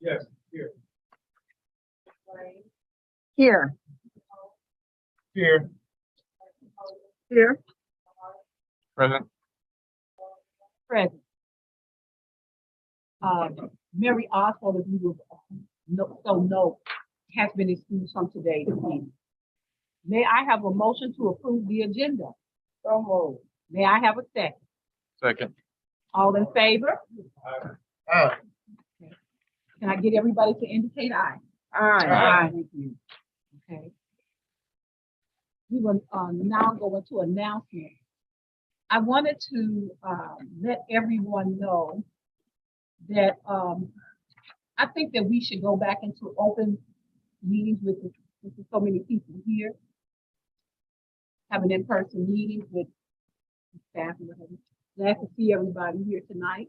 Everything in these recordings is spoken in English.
Yes, here. Here. Here. Here. Present. Present. Mary Oswald, if you would know, has been excused from today's meeting. May I have a motion to approve the agenda? So moved. May I have a second? Second. All in favor? Aye. Can I get everybody to indicate aye? Aye. Thank you. Okay. We will now go into announcements. I wanted to let everyone know that I think that we should go back into open meetings with so many people here. Have an in-person meeting with staff and whatever. Glad to see everybody here tonight.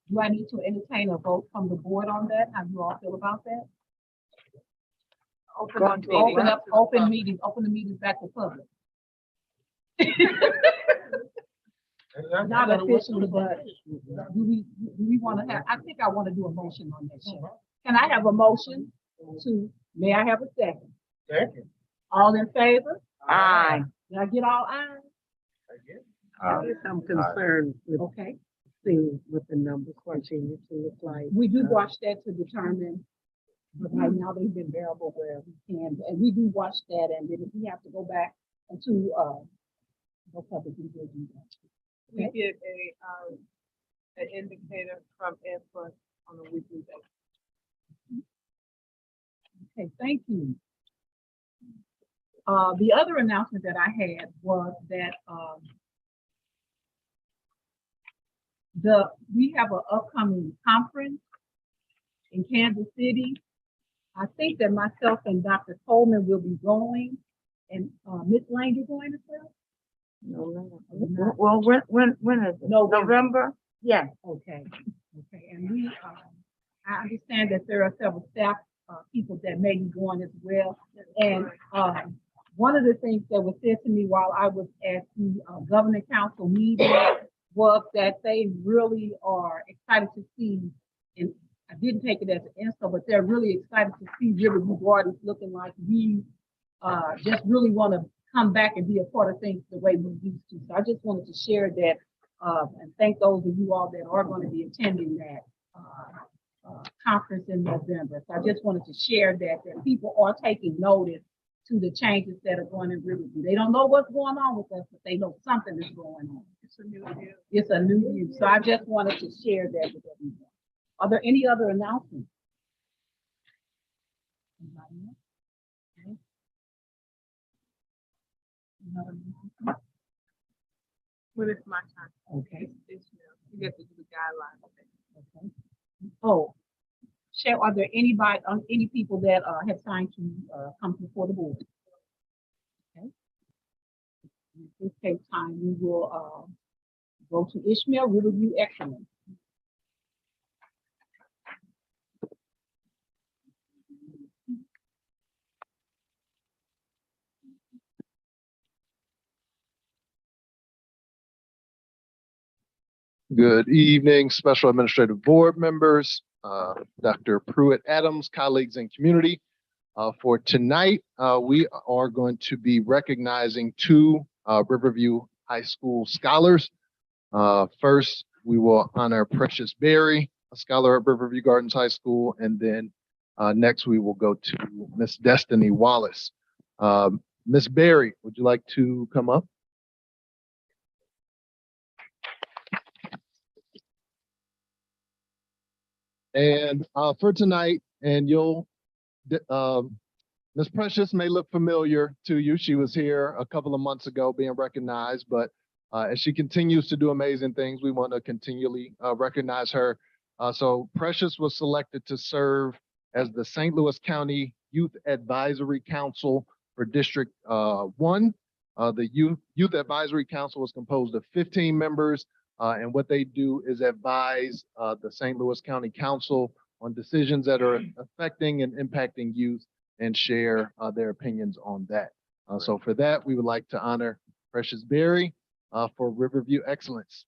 Do I need to entertain a vote from the board on that? How do you all feel about that? Open the meetings back to public. Not officially, but do we want to have, I think I want to do a motion on that. Can I have a motion may I have a second? Second. All in favor? Aye. Did I get all ayes? I'm concerned with Okay, seeing what the numbers continue to look like. we do watch that to determine, but right now they've been bearable where we can, and we do watch that, and then if we have to go back into, no public, we will do that. We Okay. get an indicator from input on a weekly basis. Okay, thank you. The other announcement that I had was that we have an upcoming conference in Kansas City. I think that myself and Dr. Coleman will be going, and Ms. Lang, you going as well? No. Well, when is it? November. Yes. Okay, and we, I understand that there are several staff people that may be going as well. And one of the things that was said to me while I was at the Governing Council meeting was that they really are excited to see, and I didn't take it as an insult, but they're really excited to see Riverview Gardens looking like we just really want to come back and be a part of things the way we used to. So I just wanted to share that and thank those of you all that are going to be attending that conference in November. So I just wanted to share that people are taking notice to the changes that are going in Riverview. They don't know what's going on with us, but they know something is going on. It's a new year. It's a new view. So I just wanted to share that with everyone. Are there any other announcements? Anybody else? Okay. Another announcement? When it's my time. Okay. It's, you get to do the guidelines. Okay. Oh, Cheryl, are there any people that have signed to come before the board? Okay. In this case time, we will go to Ishmael, Riverview Excellence. Good evening, Special Administrative Board members, Dr. Pruitt Adams, colleagues and community. For tonight, we are going to be recognizing two Riverview High School scholars. First, we will honor Precious Berry, a scholar at Riverview Gardens High School, and then next we will go to Miss Destiny Wallace. Miss Berry, would you like to come up? And for tonight, and Miss Precious may look familiar to you. She was here a couple of months ago being recognized, but as she continues to do amazing things, we want to continually recognize her. So Precious was selected to serve as the St. Louis County Youth Advisory Council for District 1. The Youth Advisory Council was composed of 15 members. And what they do is advise the St. Louis County Council on decisions that are affecting and impacting youth and share their opinions on that. So for that, we would like to honor Precious Berry for Riverview Excellence.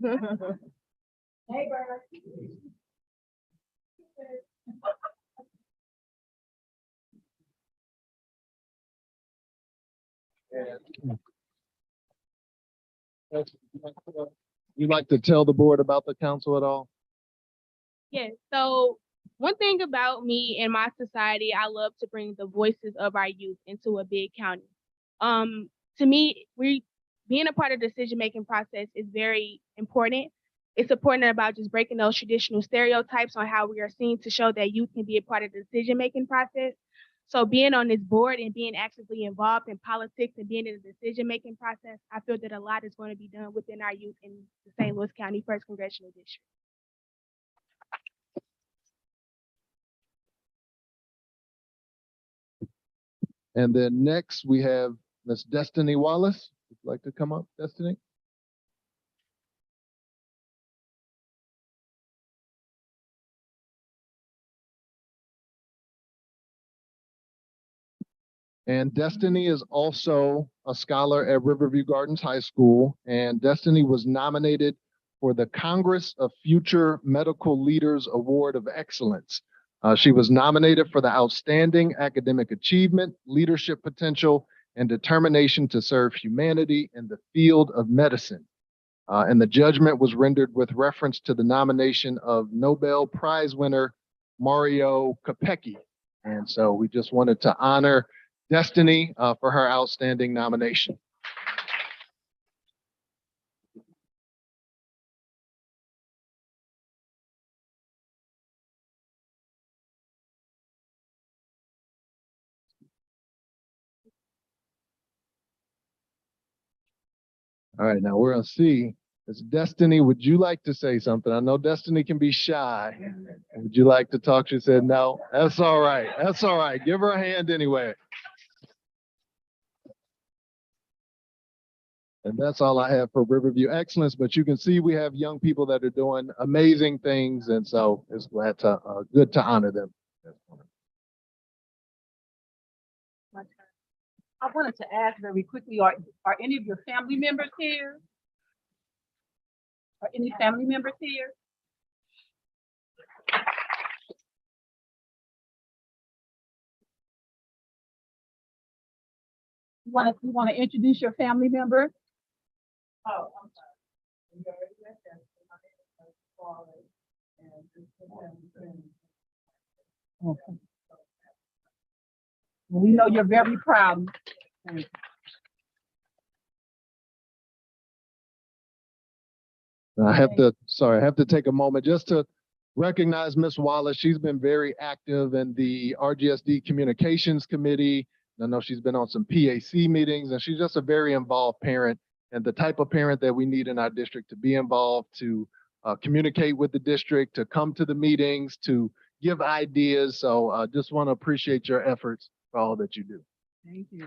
Neighbor. You'd like to tell the board about the council at all? Yes, so one thing about me and my society, I love to bring the voices of our youth into a big county. To me, being a part of the decision-making process is very important. It's important about just breaking those traditional stereotypes on how we are seen to show that youth can be a part of the decision-making process. So being on this board and being actively involved in politics and being in the decision-making process, I feel that a lot is going to be done within our youth in the St. Louis County 1st Congressional District. And then next we have Miss Destiny Wallace. Would you like to come up, Destiny? And Destiny is also a scholar at Riverview Gardens High School. And Destiny was nominated for the Congress of Future Medical Leaders Award of Excellence. She was nominated for the Outstanding Academic Achievement, Leadership Potential, and Determination to Serve Humanity in the Field of Medicine. And the judgment was rendered with reference to the nomination of Nobel Prize winner Mario Capecchi. And so we just wanted to honor Destiny for her outstanding nomination. All right, now we're gonna see. It's Destiny, would you like to say something? I know Destiny can be shy. Would you like to talk? She said, no, that's all right. That's all right. Give her a hand anyway. And that's all I have for Riverview Excellence, but you can see we have young people that are doing amazing things. And so it's good to honor them. I wanted to ask very quickly, are any of your family members here? Are any family members here? You want to introduce your family member? Oh, I'm sorry. You already met them. Okay. We know you're very proud. I have to take a moment just to recognize Miss Wallace. She's been very active in the RGSD Communications Committee. I know she's been on some PAC meetings, and she's just a very involved parent and the type of parent that we need in our district to be involved, to communicate with the district, to come to the meetings, to give ideas. So I just want to appreciate your efforts for all that you do. Thank you.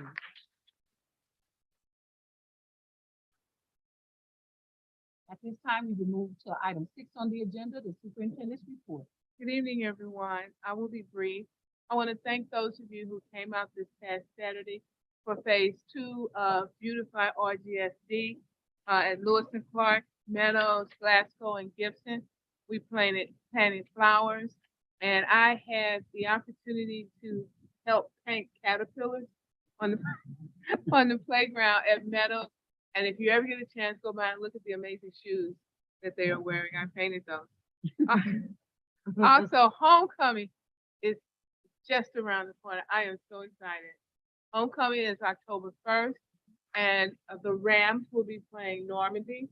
At this time, we will move to item 6 on the agenda, the superintendent's report. Good evening, everyone. I will be brief. I want to thank those of you who came out this past Saturday for phase 2 of Beautify RGSD at Lewis and Clark, Meadows, Glasgow, and Gibson. We planted flowers, and I had the opportunity to help paint caterpillars on the playground at Meadows. And if you ever get a chance, go by and look at the amazing shoes that they are wearing. I painted those. Also, homecoming is just around the corner. I am so excited. Homecoming is October 1st, and the Rams will be playing Normandy.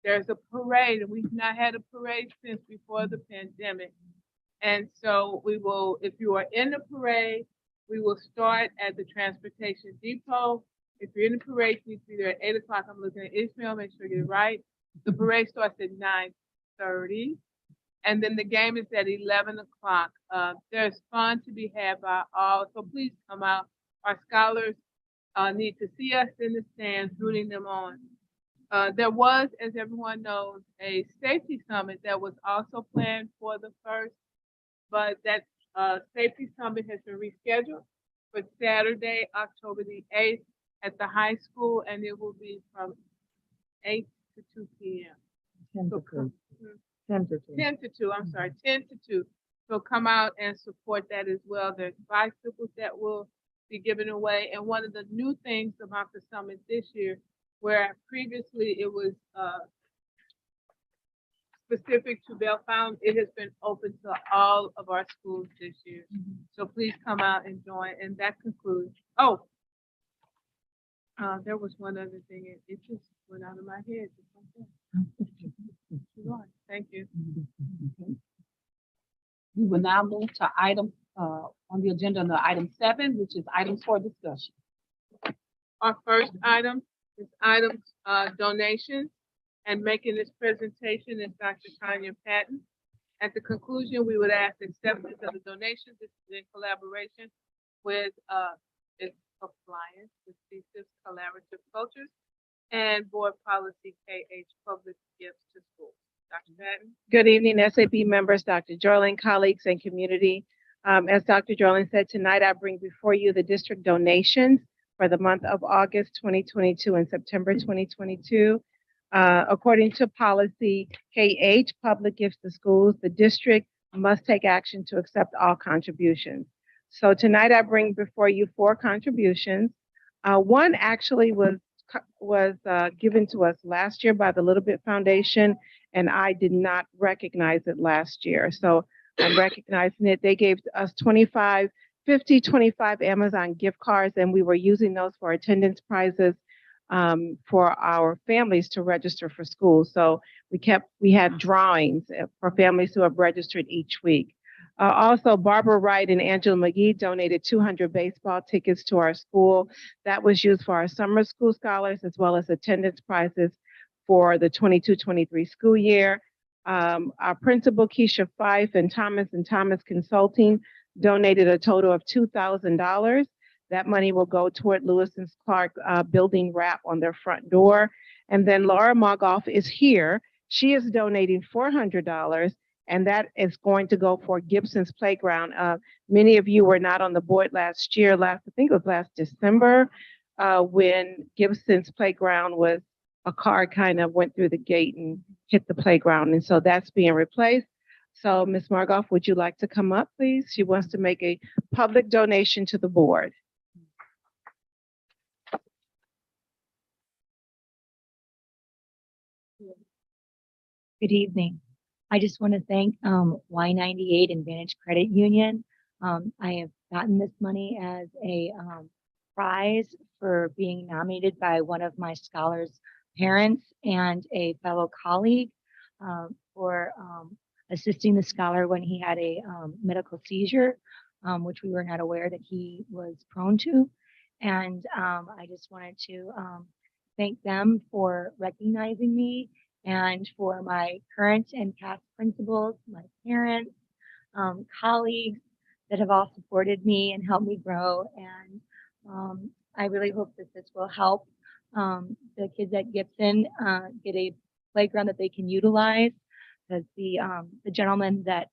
There's a parade, and we've not had a parade since before the pandemic. And so we will, if you are in the parade, we will start at the transportation depot. If you're in the parade, you need to be there at 8 o'clock. I'm looking at Ishmael, make sure I get it right. The parade starts at 9:30. And then the game is at 11 o'clock. There's fun to be had by all, so please come out. Our scholars need to see us in the stands, rooting them on. There was, as everyone knows, a safety summit that was also planned for the 1st, but that safety summit has been rescheduled for Saturday, October the 8th at the high school, and it will be from 8 to 2 p.m. 10 So to 2. come- 10 to 2. 10 to 2, I'm sorry, 10 to 2. So come out and support that as well. There's bicycles that will be given away. And one of the new things about the summit this year, where previously it was specific to Bellfound, it has been open to all of our schools this year. So please come out and join. And that concludes. Oh, there was one other thing. It just went out of my head. Just like that. Thank you. We will now move to item, on the agenda, under item 7, which is items for discussion. Our first item is donations, and making this presentation is Dr. Tanya Patton. At the conclusion, we would ask acceptance of the donations. This is in collaboration with its compliance with CSIS Collaborative Cultures and Board Policy KH Public Gifts to Schools. Dr. Patton. Good evening, SAB members, Dr. Jorling, colleagues, and community. As Dr. Jorling said, tonight I bring before you the district donations for the month of August 2022 and September 2022. According to policy KH, public gifts to schools, the district must take action to accept all contributions. So tonight I bring before you 4 contributions. One actually was given to us last year by the Little Bit Foundation, and I did not recognize it last year. So I'm recognizing it. They gave us 25 Amazon gift cards, and we were using those for attendance prizes for our families to register for school. So we had drawings for families who have registered each week. Also, Barbara Wright and Angela McGee donated 200 baseball tickets to our school. That was used for our summer school scholars as well as attendance prizes for the 22-23 school year. Our principal, Keisha Fife, and Thomas Consulting donated a total of $2,000. That money will go toward Lewis and Clark building wrap on their front door. And then Laura Mogoff is here. She is donating $400, and that is going to go for Gibson's Playground. Many of you were not on the board last year, I think it was last December, when Gibson's Playground was, a car kind of went through the gate and hit the playground. And so that's being replaced. So Ms. Margoff, would you like to come up, please? She wants to make a public donation to the board. Good evening. I just want to thank Y98 Advantage Credit Union. I have gotten this money as a prize for being nominated by one of my scholars' parents and a fellow colleague for assisting the scholar when he had a medical seizure, which we were not aware that he was prone to. And I just wanted to thank them for recognizing me, and for my current and past principals, my parents, colleagues that have all supported me and helped me grow. And I really hope that this will help the kids at Gibson get a playground that they can utilize. Because the gentleman that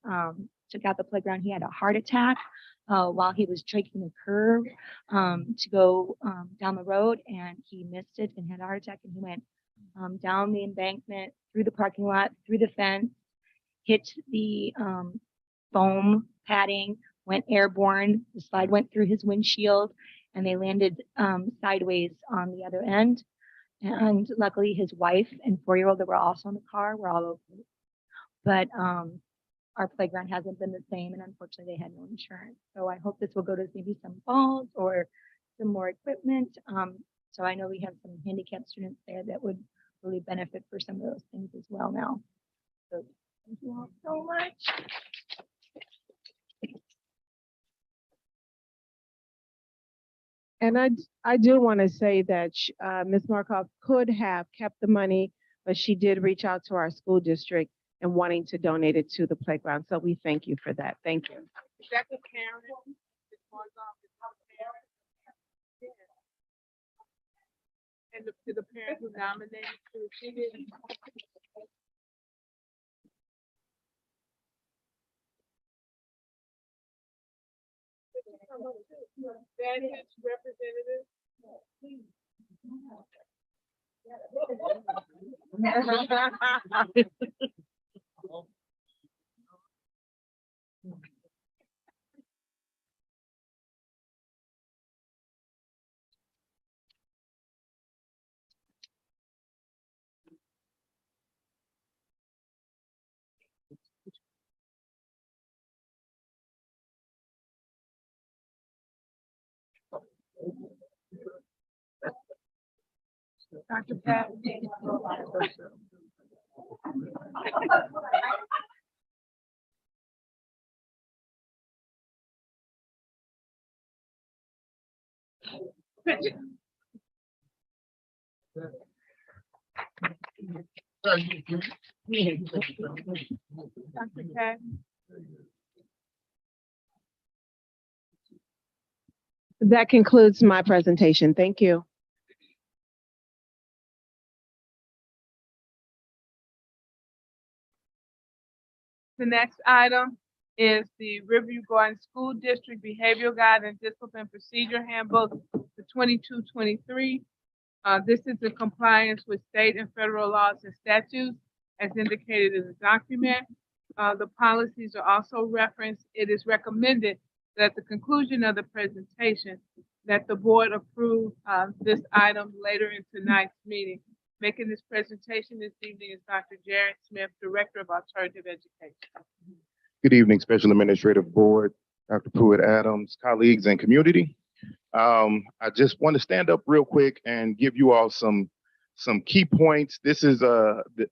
took out the playground, he had a heart attack while he was taking a curve to go down the road, and he missed it and had a heart attack, and he went down the embankment, through the parking lot, through the fence, hit the foam padding, went airborne. The slide went through his windshield, and they landed sideways on the other end. And luckily, his wife and 4-year-old that were also in the car were all okay. But our playground hasn't been the same, and unfortunately, they had no insurance. So I hope this will go to maybe some balls or some more equipment. So I know we have some handicapped students there that would really benefit for some of those things as well now. So thank you all so much. And I do want to say that Ms. Markoff could have kept the money, but she did reach out to our school district and wanting to donate it to the playground. So we thank you for that. Thank you. Is that the parent? Ms. Margoff, is that the parent? And the parent who nominated you, she didn't. Advantage representative. Dr. Pat? Dr. Pat? That concludes my presentation. Thank you. The next item is the Riverview Garden School District Behavioral Guide and Discipline Procedure Handbook for 22-23. This is in compliance with state and federal laws and statutes as indicated in the document. The policies are also referenced. It is recommended that at the conclusion of the presentation that the board approve this item later in tonight's meeting. Making this presentation this evening is Dr. Jared Smith, Director of Alternative Education. Good evening, Special Administrative Board, Dr. Pruitt-Adams, colleagues, and community. I just want to stand up real quick and give you all some key points. This is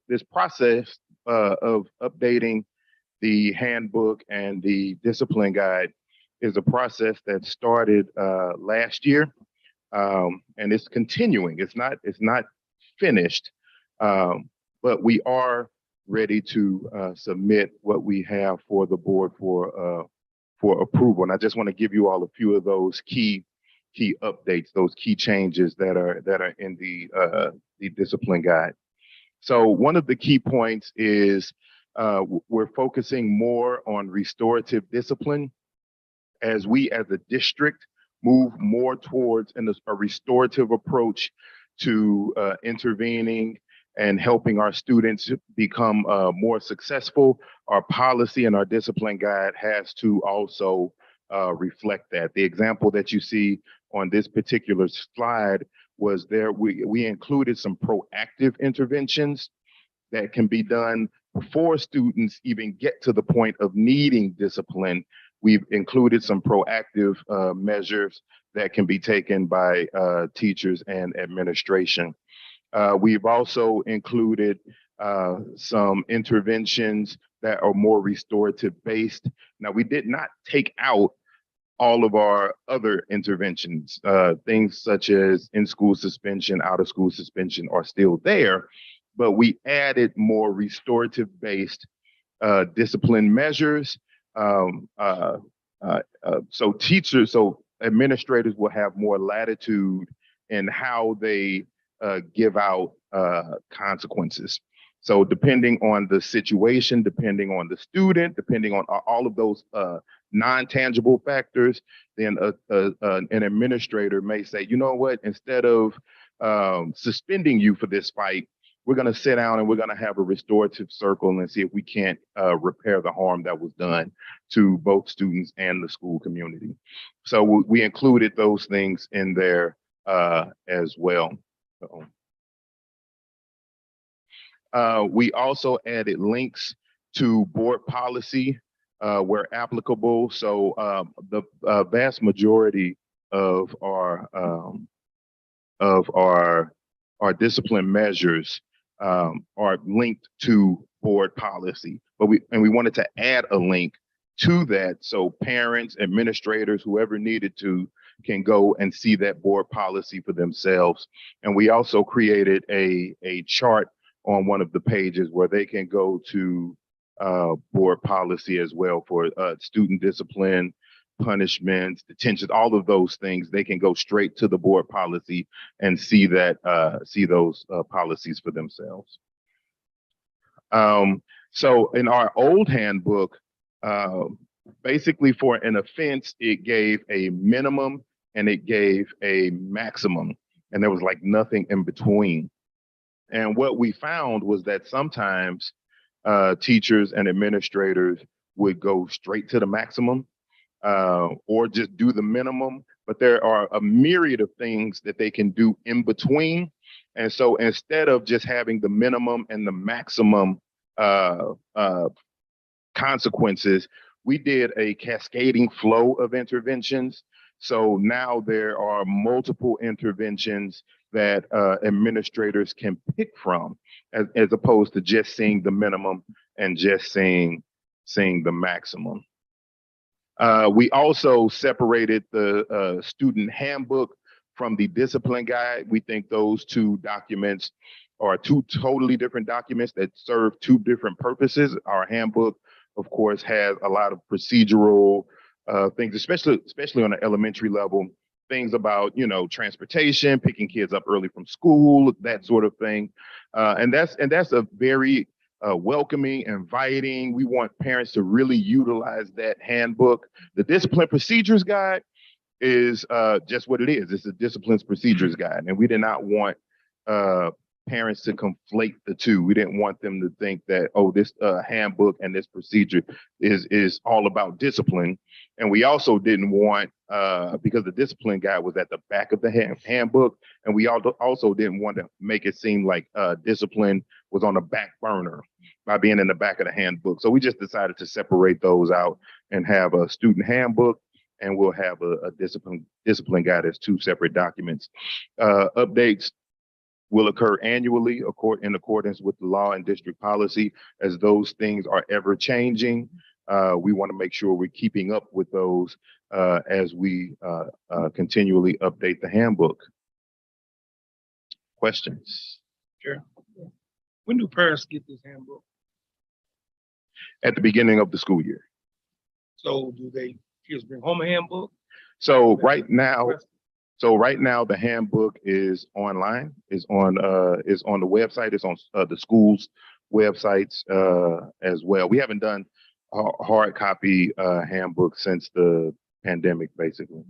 this process of updating the handbook and the discipline guide is a process that started last year, and it's continuing. It's not finished, but we are ready to submit what we have for the board for approval. And I just want to give you all a few of those key updates, those key changes that are in the discipline guide. So one of the key points is we're focusing more on restorative discipline as we as a district move more towards a restorative approach to intervening and helping our students become more successful. Our policy and our discipline guide has to also reflect that. The example that you see on this particular slide was we included some proactive interventions that can be done before students even get to the point of needing discipline. We've included some proactive measures that can be taken by teachers and administration. We've also included some interventions that are more restorative based. Now, we did not take out all of our other interventions. Things such as in-school suspension, out-of-school suspension are still there, but we added more restorative based discipline measures. So administrators will have more latitude in how they give out consequences. So depending on the situation, depending on the student, depending on all of those non-tangible factors, then an administrator may say, you know what, instead of suspending you for this fight, we're going to sit down and we're going to have a restorative circle and see if we can't repair the harm that was done to both students and the school community. So we included those things in there as well. We also added links to board policy where applicable. So the vast majority of our discipline measures are linked to board policy, but we wanted to add a link to that so parents, administrators, whoever needed to can go and see that board policy for themselves. And we also created a chart on one of the pages where they can go to board policy as well for student discipline, punishments, detentions, all of those things. They can go straight to the board policy and see those policies for themselves. So in our old handbook, basically for an offense, it gave a minimum and it gave a maximum, and there was like nothing in between. And what we found was that sometimes teachers and administrators would go straight to the maximum or just do the minimum. But there are a myriad of things that they can do in between. And so instead of just having the minimum and the maximum consequences, we did a cascading flow of interventions. So now there are multiple interventions that administrators can pick from, as opposed to just seeing the minimum and just seeing the maximum. We also separated the student handbook from the discipline guide. We think those two documents are two totally different documents that serve two different purposes. Our handbook, of course, has a lot of procedural things, especially on an elementary level, things about, you know, transportation, picking kids up early from school, that sort of thing. And that's a very welcoming, inviting. We want parents to really utilize that handbook. The discipline procedures guide is just what it is. It's a disciplines procedures guide. And we did not want parents to conflate the two. We didn't want them to think that, oh, this handbook and this procedure is all about discipline. And we also didn't want, because the discipline guide was at the back of the handbook, and we also didn't want to make it seem like discipline was on the back burner by being in the back of the handbook. So we just decided to separate those out and have a student handbook, and we'll have a discipline guide as two separate documents. Updates will occur annually in accordance with the law and district policy. As those things are ever changing, we want to make sure we're keeping up with those as we continually update the handbook. Questions? Sure. When do parents get this handbook? At the beginning of the school year. So do they just bring home a handbook? So right now, the handbook is online. Is on the website. It's on the school's websites as well. We haven't done a hard copy handbook since the pandemic, basically.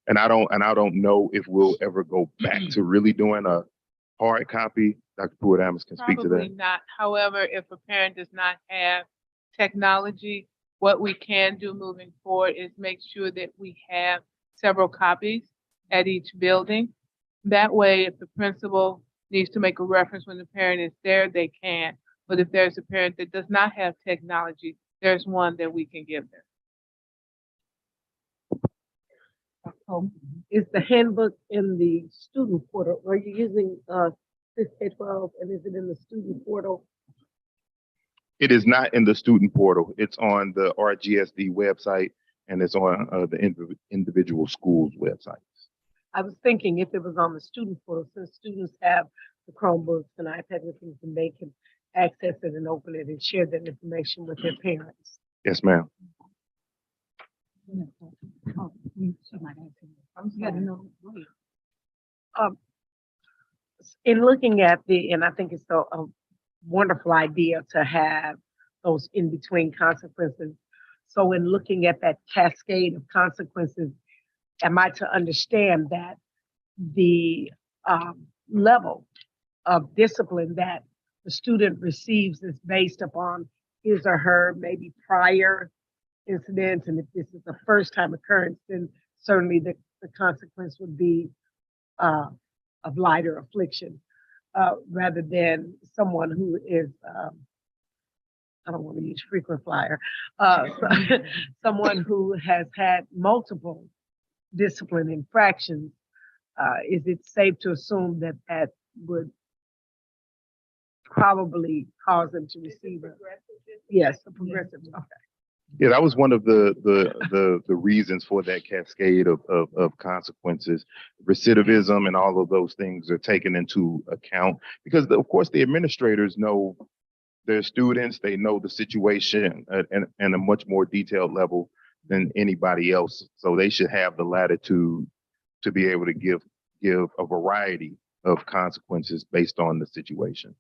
And I don't know if we'll ever go back to really doing a hard copy. Dr. Pruitt-Adams can speak to Probably that. not. However, if a parent does not have technology, what we can do moving forward is make sure that we have several copies at each building. That way, if the principal needs to make a reference when the parent is there, they can. But if there's a parent that does not have technology, there's one that we can give them. Is the handbook in the student portal? Are you using K-12, and is it in the student portal? It is not in the student portal. It's on the RGSD website, and it's on the individual schools' websites. I was thinking if it was on the student portal, since students have the Chromebooks and iPad with them, and they can access it and open it and share that information with their parents. Yes, ma'am. In looking at and I think it's a wonderful idea to have those in-between consequences. So in looking at that cascade of consequences, am I to understand that the level of discipline that the student receives is based upon his or her maybe prior incidents? And if this is a first time occurrence, then certainly the consequence would be of lighter affliction, rather than someone who is, I don't want to use frequent flyer, someone who has had multiple discipline infractions. Is it safe to assume that that would probably cause them to receive a progressive? Okay. Yeah, that was one of the reasons for that cascade of consequences. Recidivism and all of those things are taken into account because, of course, the administrators know their students. They know the situation at a much more detailed level than anybody else. So they should have the latitude to be able to give a variety of consequences based on the situation.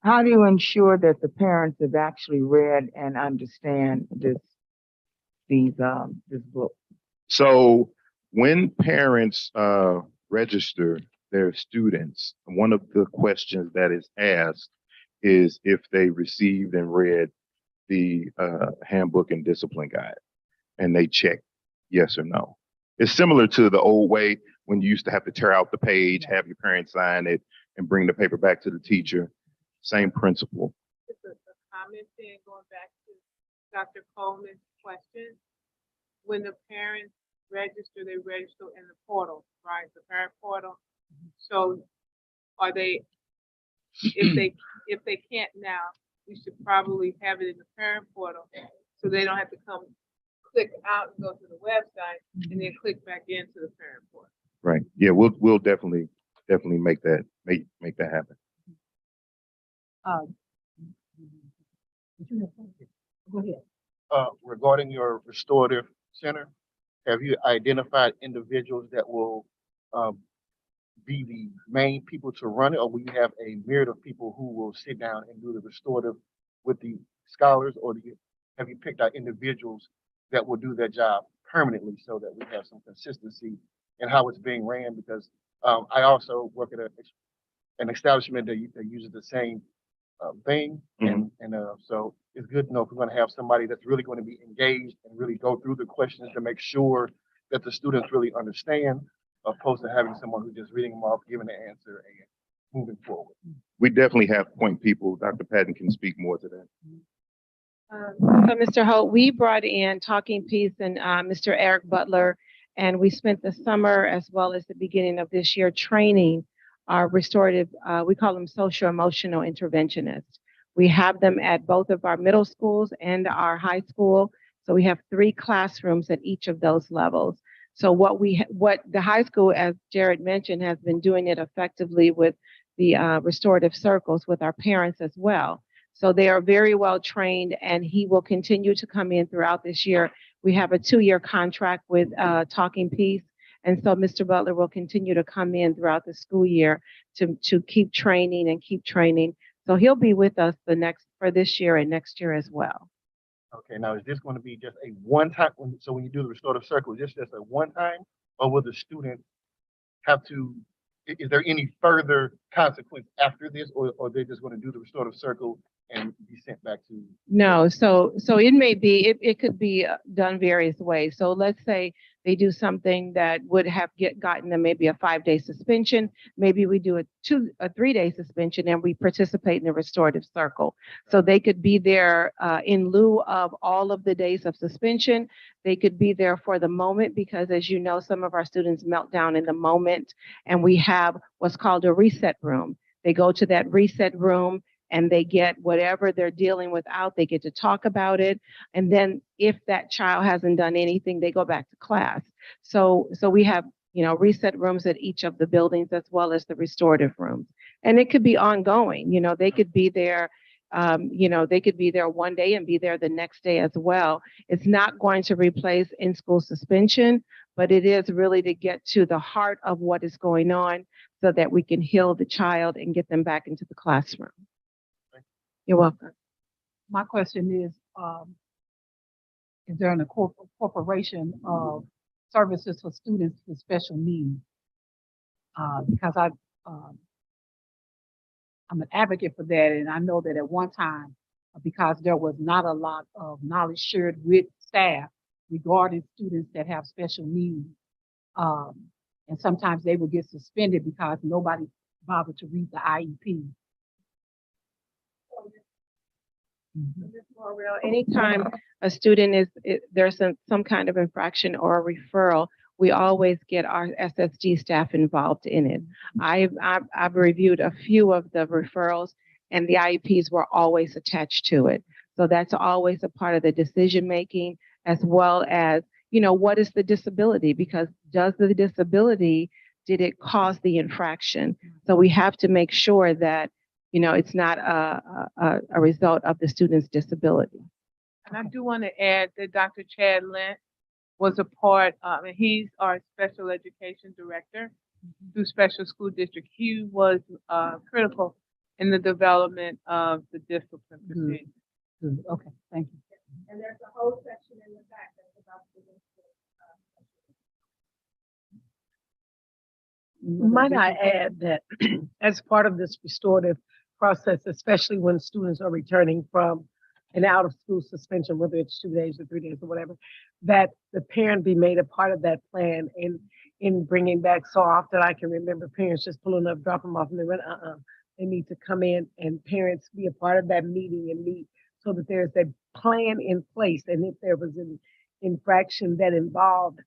How do you ensure that the parents have actually read and understand this book? So when parents register their students, one of the questions that is asked is if they received and read the handbook and discipline guide, and they check yes or no. It's similar to the old way when you used to have to tear out the page, have your parents sign it, and bring the paper back to the teacher. Same principle. Just a comment then going back to Dr. Coleman's question. When the parents register, they register in the portal, right? The parent portal. So are they, if they can't now, we should probably have it in the parent portal so they don't have to come click out and go to the website and then click back into the parent portal. Right. Yeah, we'll definitely make that happen. Go ahead. Regarding your restorative center, have you identified individuals that will be the main people to run it, or will you have a myriad of people who will sit down and do the restorative with the scholars, or have you picked out individuals that will do their job permanently so that we have some consistency in how it's being ran? Because I also work at an establishment that uses the same thing, and so it's good to know if we're going to have somebody that's really going to be engaged and really go through the questions to make sure that the students really understand, opposed to having someone who's just reading them off, giving the answer, and moving forward. We definitely have point people. Dr. Patton can speak more to that. So Mr. Holt, we brought in Talking Peace and Mr. Eric Butler, and we spent the summer as well as the beginning of this year training our restorative, we call them social emotional interventionists. We have them at both of our middle schools and our high school. So we have 3 classrooms at each of those levels. So what the high school, as Jared mentioned, has been doing it effectively with the restorative circles with our parents as well. So they are very well trained, and he will continue to come in throughout this year. We have a 2-year contract with Talking Peace. And so Mr. Butler will continue to come in throughout the school year to keep training and keep training. So he'll be with us for this year and next year as well. Okay, now is this going to be just a one-time? So when you do the restorative circle, is this just a one-time, or will the student have to? Is there any further consequence after this, or they're just going to do the restorative circle and be sent back to? No, so it may be, it could be done various ways. So let's say they do something that would have gotten them maybe a 5-day suspension. Maybe we do a 3-day suspension and we participate in the restorative circle. So they could be there in lieu of all of the days of suspension. They could be there for the moment because, as you know, some of our students melt down in the moment, and we have what's called a reset room. They go to that reset room and they get whatever they're dealing with out, they get to talk about it. And then if that child hasn't done anything, they go back to class. So we have, reset rooms at each of the buildings as well as the restorative rooms. And it could be ongoing, they could be there, they could be there one day and be there the next day as well. It's not going to replace in-school suspension, but it is really to get to the heart of what is going on so that we can heal the child and get them back into the classroom. You're welcome. My question is there an incorporation of services for students with special needs? Because I'm an advocate for that, and I know that at one time, because there was not a lot of knowledge shared with staff regarding students that have special needs, and sometimes they would get suspended because nobody bothered to read the IEP. Ms. Morrell, anytime a student there's some kind of infraction or a referral, we always get our SSG staff involved in it. I've reviewed a few of the referrals, and the IEPs were always attached to it. So that's always a part of the decision making, as well as, what is the disability? Because did it cause the infraction? So we have to make sure that it's not a result of the student's disability. And I do want to add that Dr. Chad Lent was a part, and he's our special education director through Special School District. He was critical in the development of the discipline procedure. Okay, thank you. And there's a whole section in the back that's about the Might I add that as part of this restorative process, especially when students are returning from an out-of-school suspension, whether it's 2 days or 3 days or whatever, that the parent be made a part of that plan in bringing back. So often I can remember parents just pulling up, dropping them off, and they went, they need to come in and parents be a part of that meeting and meet so that there's a plan in place. And if there was an infraction that involved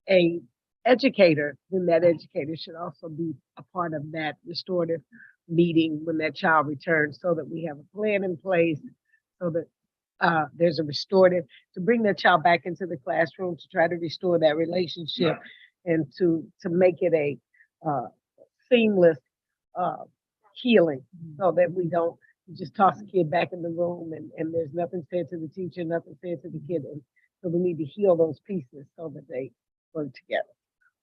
a educator, then that educator should also be a part of that restorative meeting when that child returns, so that we have a plan in place, so that there's a restorative to bring that child back into the classroom to try to restore that relationship and to make it a seamless healing, so that we don't just toss the kid back in the room and there's nothing said to the teacher, nothing said to the kid. And so we need to heal those pieces so that they work together.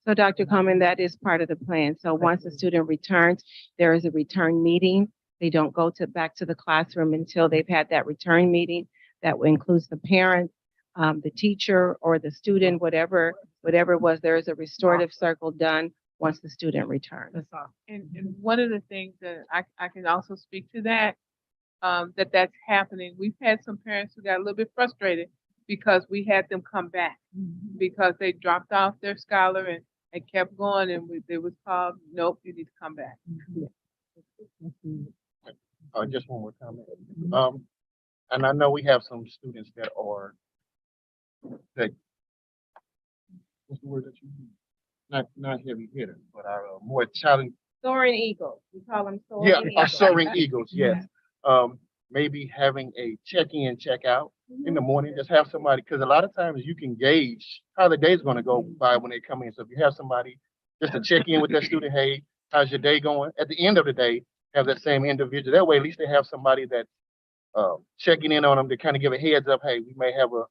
So Dr. Coleman, that is part of the plan. So once a student returns, there is a return meeting. They don't go back to the classroom until they've had that return meeting. That includes the parent, the teacher, or the student, whatever it was. There is a restorative circle done once the student returns. That's all. And one of the things that I can also speak to that, that's happening. We've had some parents who got a little bit frustrated because we had them come back because they dropped off their scholar and kept going, and it was called, nope, you need to come back. Just one more comment. And I know we have some students that what's the word that you use? Not heavy hitters, but are more challenging. Soaring eagles. We call them soaring Yeah, eagles. soaring eagles, yes. Maybe having a check-in, check-out in the morning, just have somebody, because a lot of times you can gauge how the day's going to go by when they come in. So if you have somebody just to check in with that student, hey, how's your day going? At the end of the day, have that same individual. That way, at least they have somebody that checking in on them to kind of give a heads up. Hey, we may have a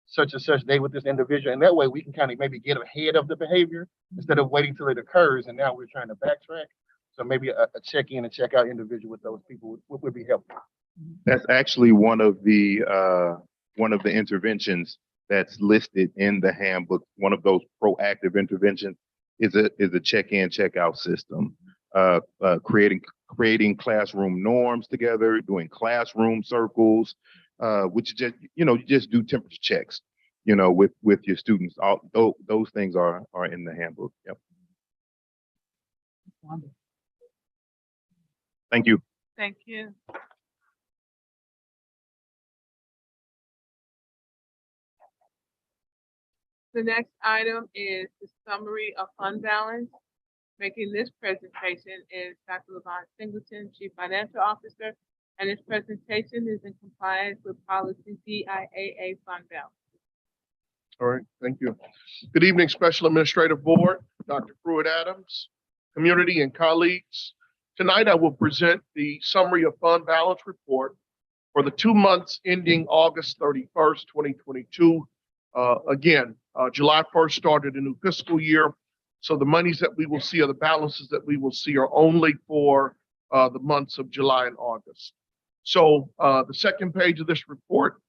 such and such day with this individual, and that way we can kind of maybe get ahead of the behavior instead of waiting till it occurs. And now we're trying to backtrack. So maybe a check-in and check-out individual with those people would be helpful. That's actually one of the interventions that's listed in the handbook. One of those proactive interventions is a check-in, check-out system. Creating classroom norms together, doing classroom circles, which just you just do temperature checks, with your students. All those things are in the handbook. Yep. Thank you. Thank you. The next item is the summary of fund balance. Making this presentation is Dr. Levon Singleton, Chief Financial Officer, and his presentation is in compliance with policy DIAA fund balance. All right, thank you. Good evening, Special Administrative Board, Dr. Pruitt Adams, community and colleagues. Tonight, I will present the summary of fund balance report for the 2 months ending August 31st, 2022. July 1st started a new fiscal year. So the monies that we will see, or the balances that we will see, are only for the months of July and August. So the second page of this report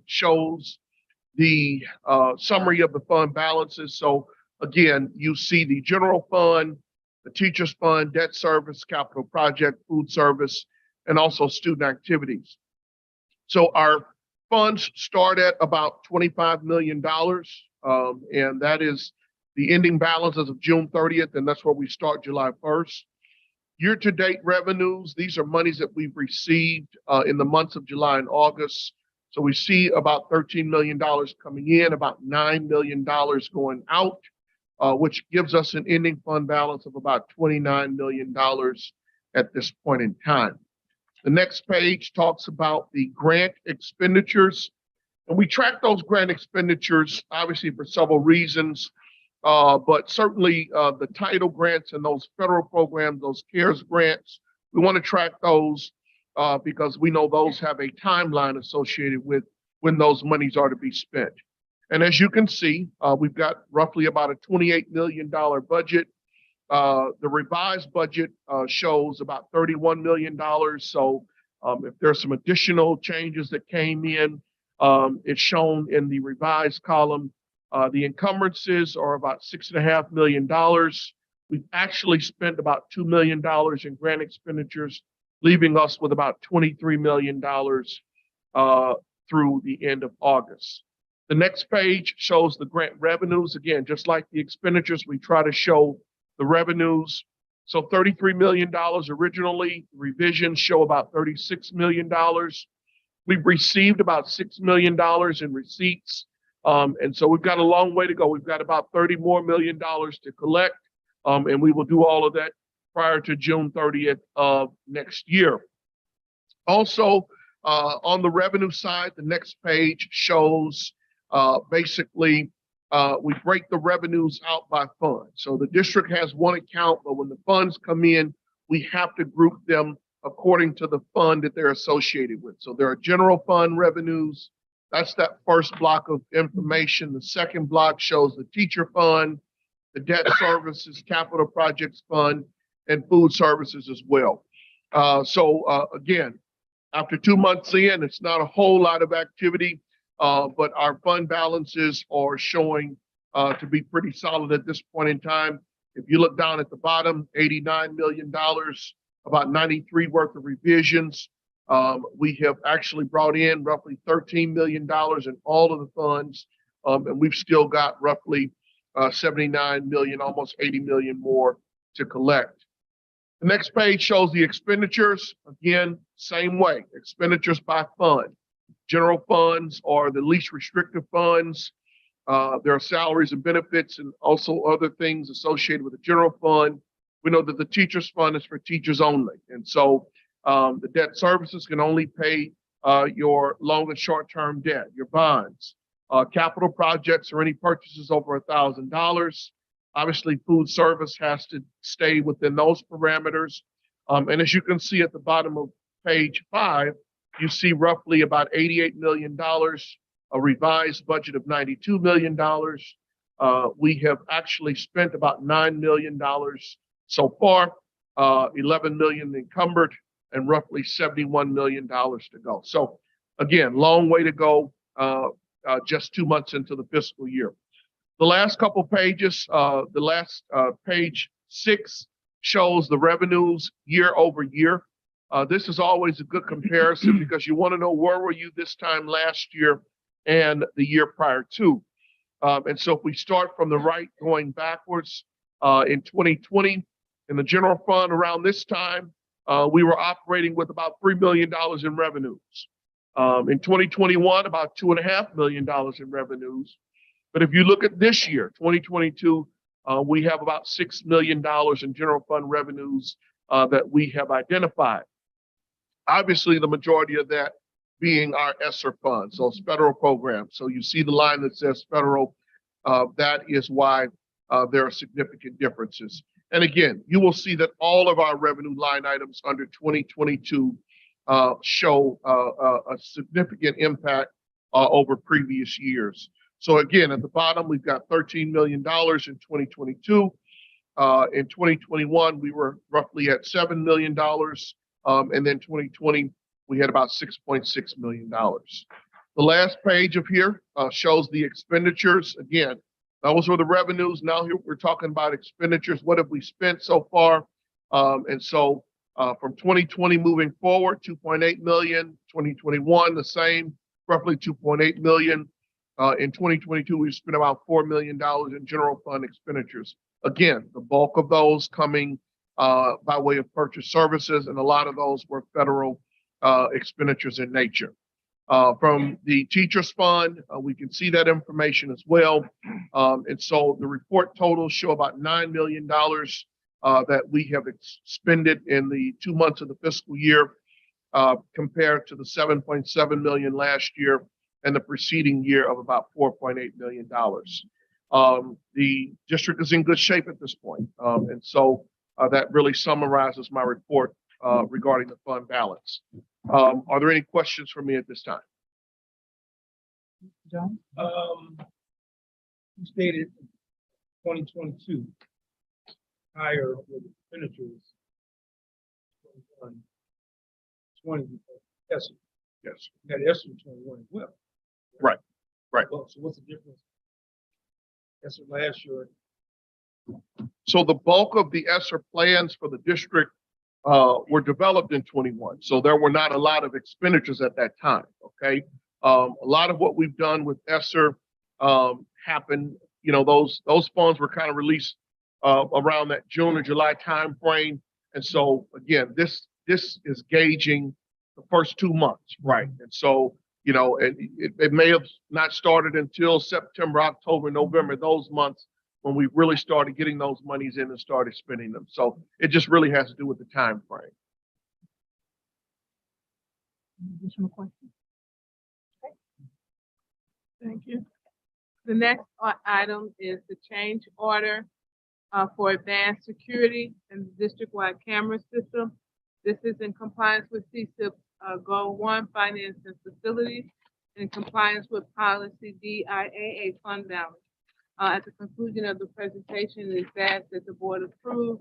shows the summary of the fund balances. So again, you see the general fund, the teachers fund, debt service, capital project, food service, and also student activities. So our funds start at about $25 million, and that is the ending balance as of June 30th, and that's where we start July 1st. Year-to-date revenues, these are monies that we've received in the months of July and August. So we see about $13 million coming in, about $9 million going out, which gives us an ending fund balance of about $29 million at this point in time. The next page talks about the grant expenditures. And we track those grant expenditures, obviously, for several reasons. But certainly the title grants and those federal programs, those CARES grants, we want to track those because we know those have a timeline associated with when those monies are to be spent. And as you can see, we've got roughly about a $28 million budget. The revised budget shows about $31 million. So if there's some additional changes that came in, it's shown in the revised column. The encumbrances are about $6.5 million. We've actually spent about $2 million in grant expenditures, leaving us with about $23 million through the end of August. The next page shows the grant revenues. Again, just like the expenditures, we try to show the revenues. So $33 million originally, revisions show about $36 million. We've received about $6 million in receipts. And so we've got a long way to go. We've got about $30 more million to collect. And we will do all of that prior to June 30th of next year. Also, on the revenue side, the next page shows basically we break the revenues out by fund. So the district has one account, but when the funds come in, we have to group them according to the fund that they're associated with. So there are general fund revenues. That's that first block of information. The second block shows the teacher fund, the debt services, capital projects fund, and food services as well. Again, after 2 months in, it's not a whole lot of activity, but our fund balances are showing to be pretty solid at this point in time. If you look down at the bottom, $89 million, about 93 worth of revisions. We have actually brought in roughly $13 million in all of the funds, and we've still got roughly 79 million, almost 80 million more to collect. The next page shows the expenditures. Again, same way, expenditures by fund. General funds are the least restrictive funds. There are salaries and benefits and also other things associated with the general fund. We know that the teachers fund is for teachers only. And so the debt services can only pay your long and short-term debt, your bonds. Capital projects or any purchases over $1,000. Obviously, food service has to stay within those parameters. And as you can see at the bottom of page 5, you see roughly about $88 million, a revised budget of $92 million. We have actually spent about $9 million so far, 11 million encumbered, and roughly $71 million to go. So again, long way to go, just 2 months into the fiscal year. The last couple pages, page 6 shows the revenues year over year. This is always a good comparison because you want to know where were you this time last year and the year prior to. And so if we start from the right going backwards, in 2020, in the general fund around this time, we were operating with about $3 million in revenues. In 2021, about $2.5 million in revenues. But if you look at this year, 2022, we have about $6 million in general fund revenues that we have identified. Obviously, the majority of that being our ESSER funds, those federal programs. So you see the line that says federal. That is why there are significant differences. And again, you will see that all of our revenue line items under 2022 show a significant impact over previous years. So again, at the bottom, we've got $13 million in 2022. In 2021, we were roughly at $7 million. And then 2020, we had about $6.6 million. The last page of here shows the expenditures. Again, those were the revenues. Now here we're talking about expenditures. What have we spent so far? And so from 2020 moving forward, 2.8 million, 2021, the same, roughly 2.8 million. In 2022, we spent about $4 million in general fund expenditures. Again, the bulk of those coming by way of purchase services, and a lot of those were federal expenditures in nature. From the teachers fund, we can see that information as well. And so the report totals show about $9 million that we have expended in the 2 months of the fiscal year compared to the 7.7 million last year and the preceding year of about $4.8 million. The district is in good shape at this point. And so that really summarizes my report regarding the fund balance. Are there any questions for me at this time? John? You stated 2022 higher with expenditures 20 ESSER. Yes. You got ESSER 21 as well. Right. Right. Well, so what's the difference? ESSER last year So the bulk of the ESSER plans for the district were developed in 21. So there were not a lot of expenditures at that time, okay? A lot of what we've done with ESSER happened, you know, those funds were kind of released around that June or July timeframe. And so again, this is gauging the first 2 months, right? And so, you know, it may have not started until September, October, November, those months when we really started getting those monies in and started spending them. So it just really has to do with the time frame. Additional questions? Thank you. The next item is the change order for advanced security and district-wide camera system. This is in compliance with CSIP Goal 1, Finance and Facilities, in compliance with policy DIAA fund balance. At the conclusion of the presentation, it is asked that the board approve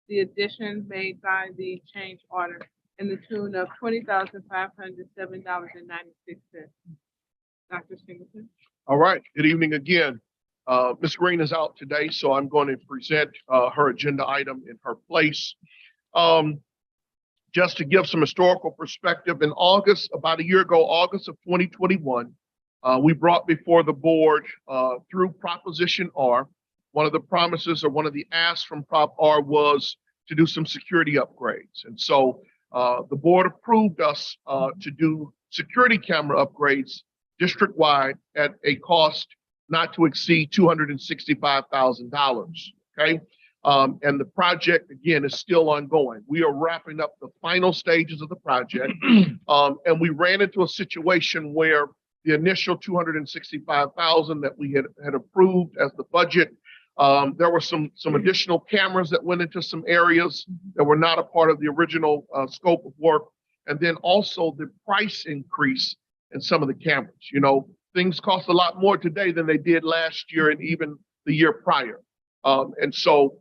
the addition made by the change order in the tune of $20,507.96. Dr. Singleton. All right, good evening again. Ms. Green is out today, so I'm going to present her agenda item in her place. Just to give some historical perspective, in August, about a year ago, August of 2021, we brought before the board through Proposition R. One of the promises or one of the asks from Prop R was to do some security upgrades. And so the board approved us to do security camera upgrades district-wide at a cost not to exceed $265,000, okay? And the project, again, is still ongoing. We are wrapping up the final stages of the project. And we ran into a situation where the initial $265,000 that we had approved as the budget, there were some additional cameras that went into some areas that were not a part of the original scope of work. And then also the price increase in some of the cameras. You know, things cost a lot more today than they did last year and even the year prior. And so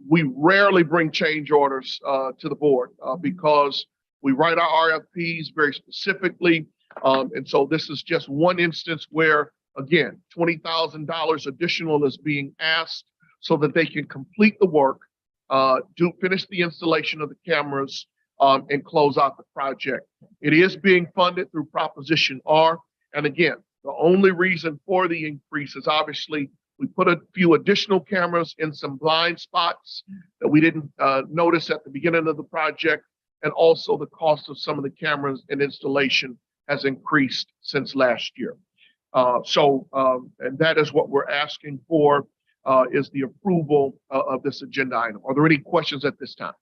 we rarely bring change orders to the board because we write our RFPs very specifically. And so this is just one instance where, again, $20,000 additional is being asked so that they can complete the work, finish the installation of the cameras, and close out the project. It is being funded through Proposition R. And again, the only reason for the increase is obviously we put a few additional cameras in some blind spots that we didn't notice at the beginning of the project. And also the cost of some of the cameras and installation has increased since last year. And that is what we're asking for, is the approval of this agenda item. Are there any questions at this time?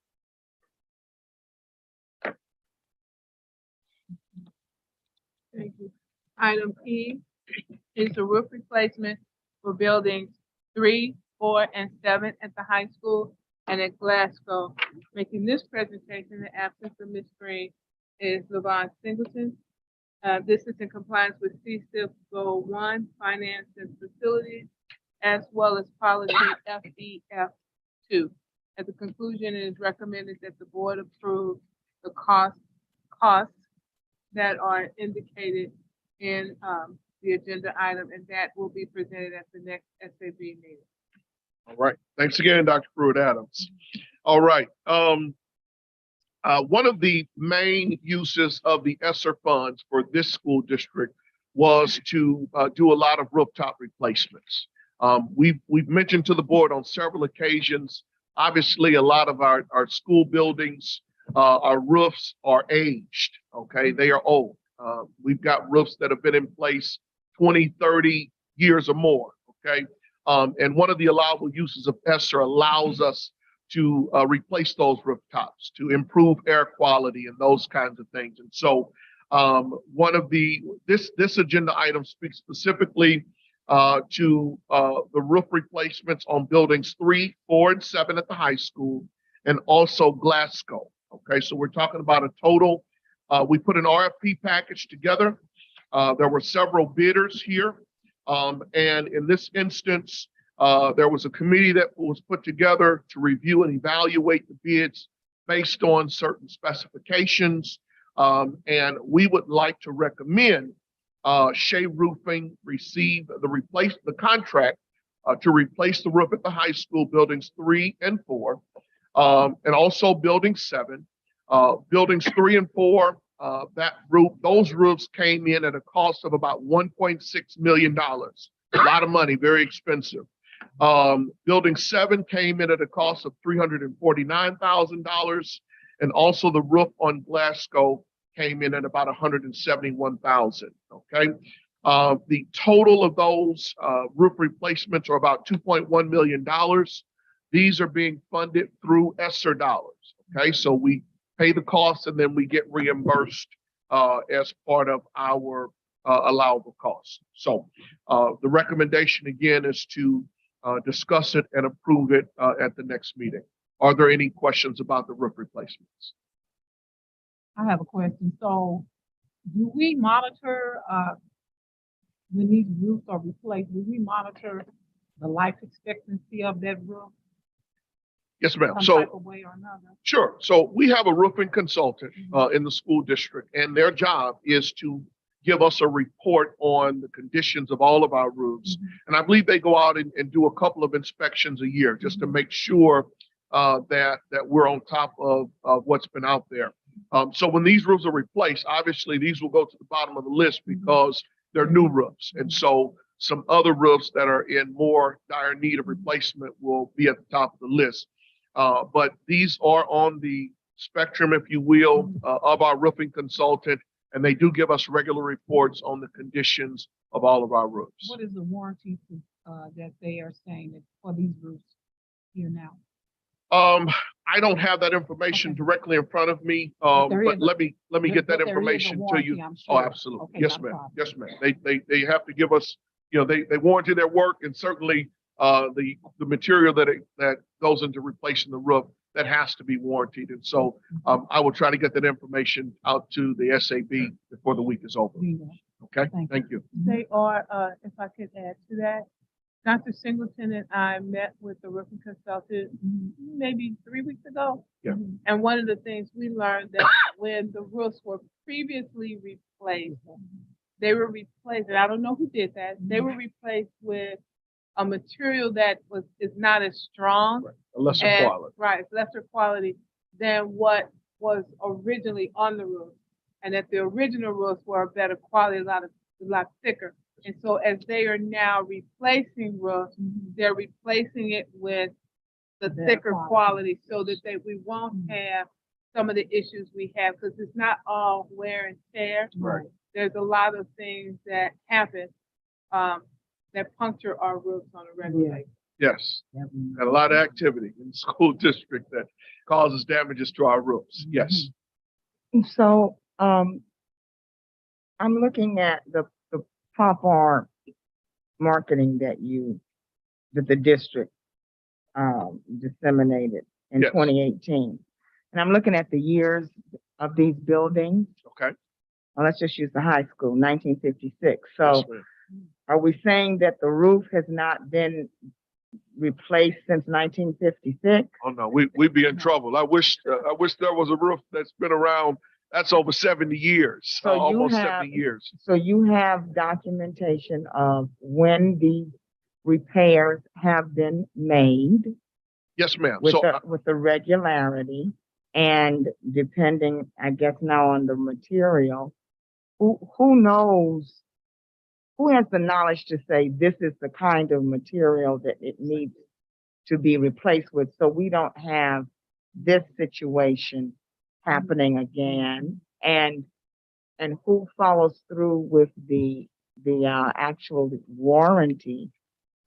Thank you. Item P is the roof replacement for buildings 3, 4, and 7 at the high school and at Glasgow. Making this presentation in the absence of Ms. Green is LaVon Singleton. This is in compliance with CSIP Goal 1, Finance and Facilities, as well as policy FEF2. At the conclusion, it is recommended that the board approve the costs that are indicated in the agenda item, and that will be presented at the next SAB meeting. All right. Thanks again, Dr. Pruitt-Adams. All right. One of the main uses of the ESSER funds for this school district was to do a lot of rooftop replacements. We've mentioned to the board on several occasions, obviously a lot of our school buildings, our roofs are aged, okay? They are old. We've got roofs that have been in place 20, 30 years or more, okay? And one of the allowable uses of ESSER allows us to replace those rooftops, to improve air quality and those kinds of things. And so this agenda item speaks specifically to the roof replacements on buildings 3, 4, and 7 at the high school, and also Glasgow. Okay, so we're talking about a total. We put an RFP package together. There were several bidders here. And in this instance, there was a committee that was put together to review and evaluate the bids based on certain specifications. And we would like to recommend Shea Roofing receive the contract to replace the roof at the high school buildings 3 and 4, and also building 7. Buildings 3 and 4, those roofs came in at a cost of about $1.6 million. A lot of money, very expensive. Building 7 came in at a cost of $349,000, and also the roof on Glasgow came in at about $171,000. Okay. The total of those roof replacements are about $2.1 million. These are being funded through ESSER dollars. Okay, so we pay the costs and then we get reimbursed as part of our allowable costs. So the recommendation again is to discuss it and approve it at the next meeting. Are there any questions about the roof replacements? I have a question. So do we monitor, when these roofs are replaced, do we monitor the life expectancy of that roof? Yes, ma'am. Some So type of way or another? sure. So we have a roofing consultant in the school district, and their job is to give us a report on the conditions of all of our roofs. And I believe they go out and do a couple of inspections a year just to make sure that we're on top of what's been out there. So when these roofs are replaced, obviously these will go to the bottom of the list because they're new roofs. And so some other roofs that are in more dire need of replacement will be at the top of the list. But these are on the spectrum, if you will, of our roofing consultant, and they do give us regular reports on the conditions of all of our roofs. What is the warranty that they are saying that for these roofs here now? I don't have that information Okay. directly in front of me, But there but is let me get that But there is a information to warranty, you. I'm Oh, sure. absolutely. Okay, Yes, not a ma'am. problem. Yes, ma'am. They have to give us, you know, they warranty their work, and certainly the material that goes into replacing the roof, that has to be warranted. And so I will try to get that information out to the SAB before the week is over. Okay, thank you. They are, if I could add to that, Dr. Singleton and I met with the roofing consultant maybe 3 weeks ago. Yeah. And one of the things we learned that when the roofs were previously replaced, they were replaced, and I don't know who did that, they were replaced with a material that is not as strong. Right. A lesser and- quality. Right, lesser quality than what was originally on the roof. And that the original roofs were a better quality, a lot thicker. And so as they are now replacing roofs, they're replacing it with the Better thicker quality. quality so that we won't have some of the issues we have, because it's not all wear and tear. Right. There's a lot of things that happen that puncture our roofs on a regular Yeah. basis. Yes, got a lot of activity in the school district that causes damages to our roofs. Yes. So, I'm looking at the pop art marketing that the district, disseminated in Yes. 2018. And I'm looking at the years of these buildings. Okay. Well, let's just use the high school, 1956. So Yes, ma'am. are we saying that the roof has not been replaced since 1956? Oh, no, we'd be in trouble. I wish there was a roof that's been around. That's over 70 years, So you almost have- 70 years. So you have documentation of when these repairs have been made Yes, ma'am. with So with the regularity, and depending, I guess now on the material, who knows, who has the knowledge to say this is the kind of material that it needs to be replaced with, so we don't have this situation happening again, and who follows through with the actual warranty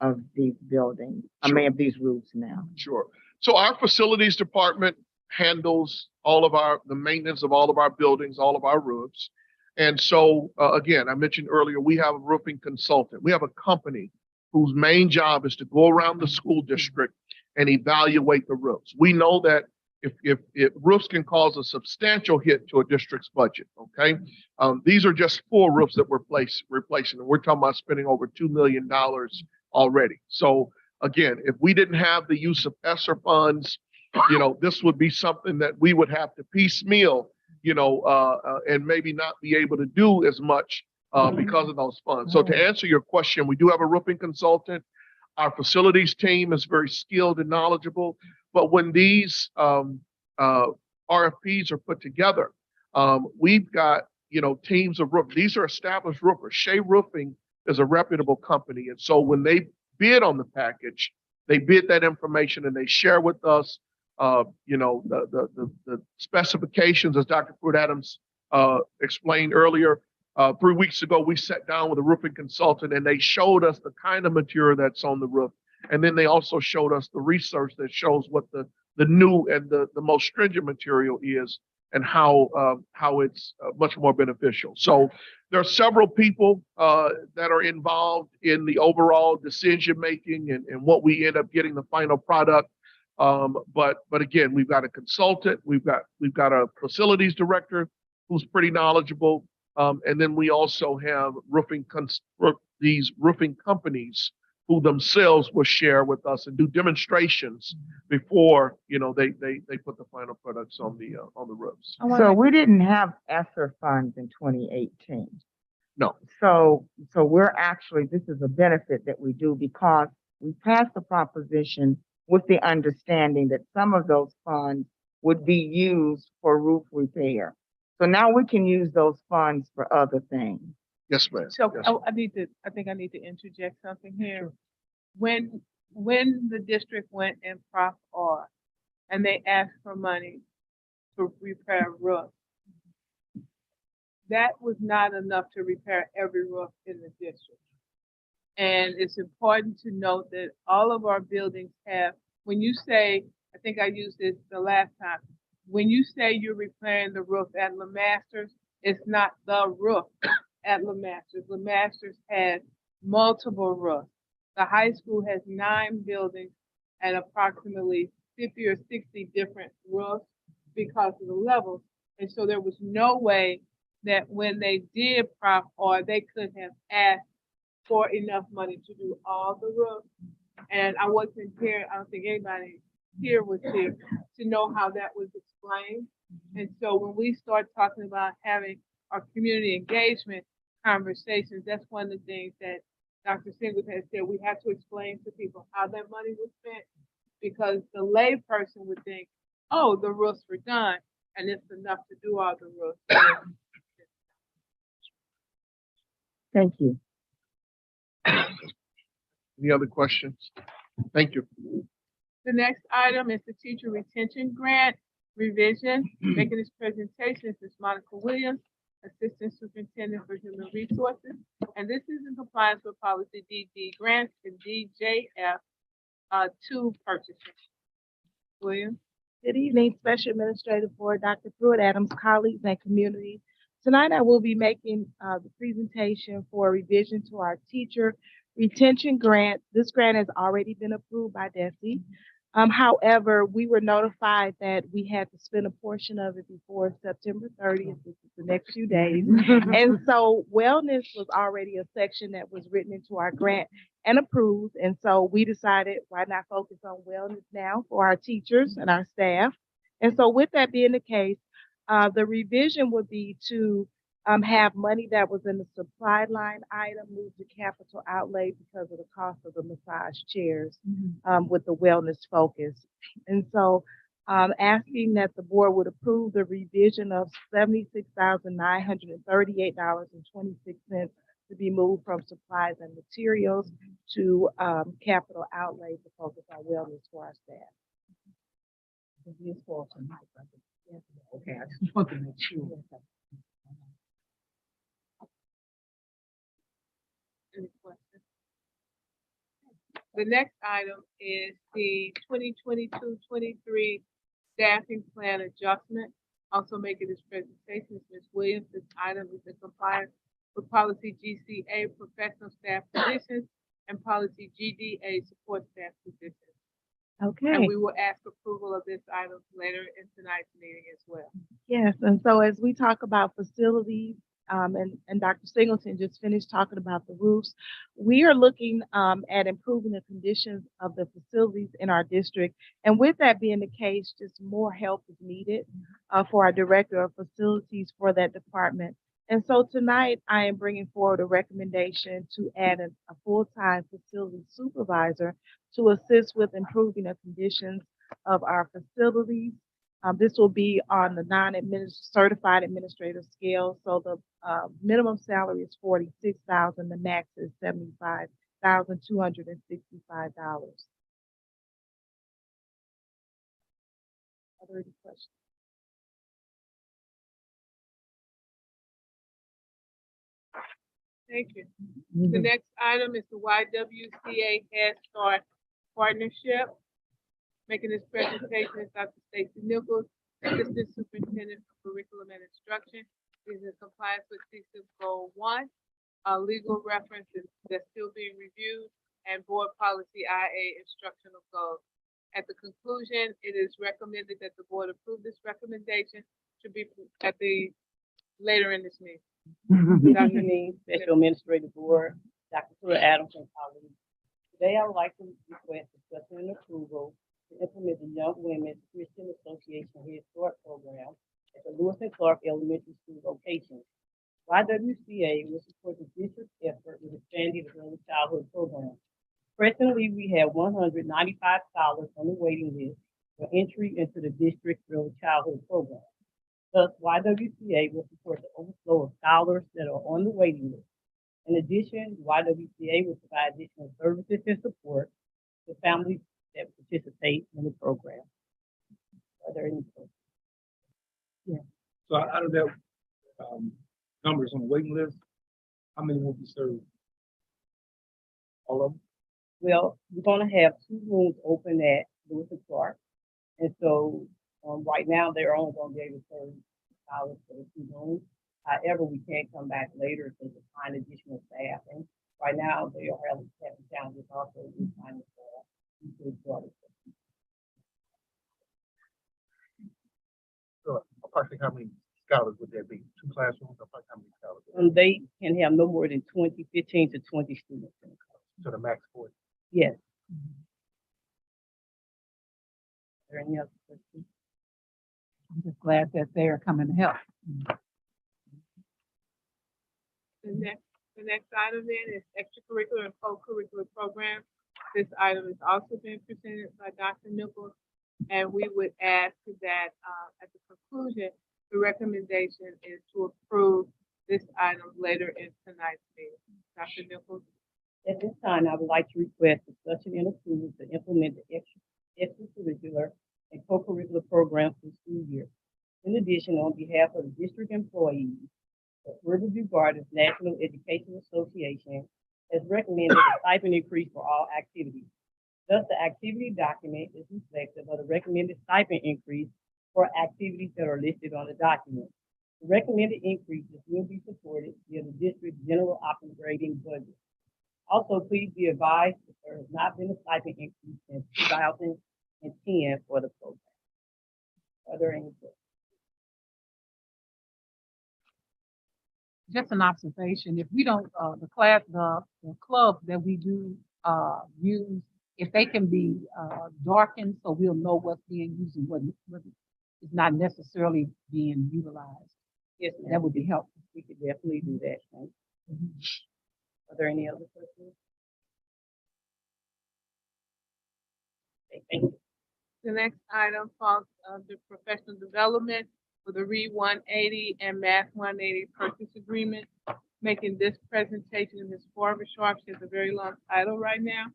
of these buildings, Sure. of these roofs now? Sure. So our facilities department handles the maintenance of all of our buildings, all of our roofs. And so, again, I mentioned earlier, we have a roofing consultant. We have a company whose main job is to go around the school district and evaluate the roofs. We know that if roofs can cause a substantial hit to a district's budget, okay? These are just 4 roofs that we're replacing, and we're talking about spending over $2 million already. So again, if we didn't have the use of ESSER funds, this would be something that we would have to piecemeal, and maybe not be able to do as much because of those funds. So to answer your question, we do have a roofing consultant. Our facilities team is very skilled and knowledgeable. But when these RFPs are put together, we've got, teams of roofers. These are established roofers. Shea Roofing is a reputable company. And so when they bid on the package, they bid that information and they share with us, the specifications, as Dr. Pruitt-Adams explained earlier. 3 weeks ago, we sat down with a roofing consultant and they showed us the kind of material that's on the roof. And then they also showed us the research that shows what the new and the most stringent material is and how it's much more beneficial. So there are several people that are involved in the overall decision making and what we end up getting the final product. But again, we've got a consultant, we've got a facilities director who's pretty knowledgeable, and then we also have these roofing companies who themselves will share with us and do demonstrations before they put the final products on the roofs. So we didn't have ESSER funds in 2018. No. So we're actually, this is a benefit that we do because we passed the proposition with the understanding that some of those funds would be used for roof repair. So now we can use those funds for other things. Yes, ma'am. So Yes, I think I need to interject something here. When the district went in Prop R and they asked for money to repair roofs, that was not enough to repair every roof in the district. And it's important to note that all of our buildings have, when you say, I think I used this the last time, when you say you're repairing the roof at LeMaster's, it's not the roof at LeMaster's. LeMaster's has multiple roofs. The high school has 9 buildings and approximately 50 or 60 different roofs because of the levels. And so there was no way that when they did Prop R, they could have asked for enough money to do all the roofs. And I wasn't here, I don't think anybody here was here to know how that was explained. And so when we start talking about having our community engagement conversations, that's one of the things that Dr. Singleton has said. We have to explain to people how that money was spent, because the lay person would think, oh, the roofs were done and it's enough to do all the roofs. Thank you. Any other questions? Thank you. The next item is the teacher retention grant revision. Making this presentation is Ms. Monica Williams, Assistant Superintendent for Human Resources. And this is in compliance with policy DD grants and DJF 2 purchasing. Williams? Good evening, Special Administrative Board, Dr. Pruitt-Adams, colleagues, and community. Tonight, I will be making the presentation for a revision to our teacher retention grant. This grant has already been approved by DESE. However, we were notified that we had to spend a portion of it before September 30th, which is the next few days. And so wellness was already a section that was written into our grant and approved. And so we decided, why not focus on wellness now for our teachers and our staff? And so with that being the case, the revision would be to have money that was in the supply line item moved to capital outlay because of the cost of the massage chairs with the wellness focus. And so asking that the board would approve the revision of $76,938.26 to be moved from supplies and materials to capital outlay to focus on wellness for our staff. Okay, I just want to make sure. Any questions? The next item is the 2022-23 staffing plan adjustment. Also making this presentation is Ms. Williams. This item is in compliance with policy GCA professional staff positions and policy GDA support staff positions. Okay. And we will ask approval of this item later in tonight's meeting as well. Yes, and so as we talk about facilities, and Dr. Singleton just finished talking about the roofs, we are looking at improving the conditions of the facilities in our district. And with that being the case, just more help is needed for our director of facilities for that department. And so tonight, I am bringing forward a recommendation to add a full-time facility supervisor to assist with improving the conditions of our facilities. This will be on the certified administrative scale. So the minimum salary is $46,000. The max is $75,265. Are there any questions? Thank you. The next item is the YWCA Head Start Partnership. Making this presentation is Dr. Stacy Nichols, Assistant Superintendent of Curriculum and Instruction. Is in compliance with CSIP Goal 1. Legal references that's still being reviewed, and Board Policy IA instructional goals. At the conclusion, it is recommended that the board approve this recommendation to be later in this meeting. Good afternoon, Special Administrative Board, Dr. Pruitt Adams and colleagues. Today, I would like to request discussion and approval to implement the Young Women's Christian Association Head Start Program at the Lewis and Clark Elementary School location. YWCA will support the district's effort with expanding the early childhood program. Presently, we have 195 scholars on the waiting list for entry into the district's early childhood program. Thus, YWCA will support the overflow of scholars that are on the waiting list. In addition, YWCA will provide additional services and support to families that participate in the program. Are there any questions? Yeah. So out of that, numbers on the waiting list, how many will be served? All of them? Well, we're gonna have 2 rooms open at Lewis and Clark. And so, right now, they're only gonna be able to serve scholars for the 2 rooms. However, we can come back later to find additional staff. And right now, they are having challenges also with finding staff. So approximately how many scholars would there be? 2 classrooms, approximately how many scholars? They can have no more than 15 to 20 students in the class. So the max 40. Yes. Are there any other questions? I'm just glad that they are coming to help. The next item then is extracurricular and co-curricular programs. This item is also being presented by Dr. Nichols, and we would ask that at the conclusion, the recommendation is to approve this item later in tonight's meeting. Dr. Nichols. At this time, I would like to request discussion and approval to implement the extracurricular and co-curricular programs for the school year. In addition, on behalf of the district employees, the Riverview Gardens National Education Association has recommended a stipend increase for all activities. Thus, the activity document is reflective of the recommended stipend increase for activities that are listed on the document. The recommended increases will be supported via the district's general operating budget. Also, please be advised that there has not been a stipend increase since 2010 for the program. Are there any questions? Just an observation, if we don't, the clubs that we do, use, if they can be, darkened, so we'll know what's being used and what is not necessarily being utilized. Yes, ma'am. That would be helpful. We could definitely do that. Thank you. Are there any other questions? Okay, thank you. The next item falls under professional development for the Read 180 and Math 180 purchase agreement. Making this presentation is Ms. Barbara Sharp. She has a very long title right now.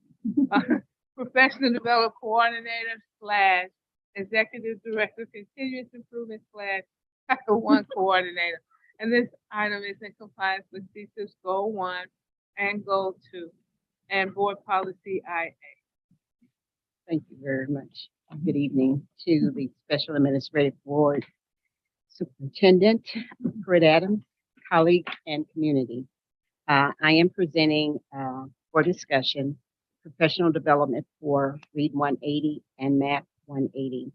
Professional Development Coordinator / Executive Director, Continuous Improvement / Title 1 Coordinator. And this item is in compliance with CSIP's Goal 1 and Goal 2 and Board Policy IA. Thank you very much. Good evening to the Special Administrative Board, Superintendent Pruitt Adams, colleagues, and community. I am presenting for discussion professional development for Read 180 and Math 180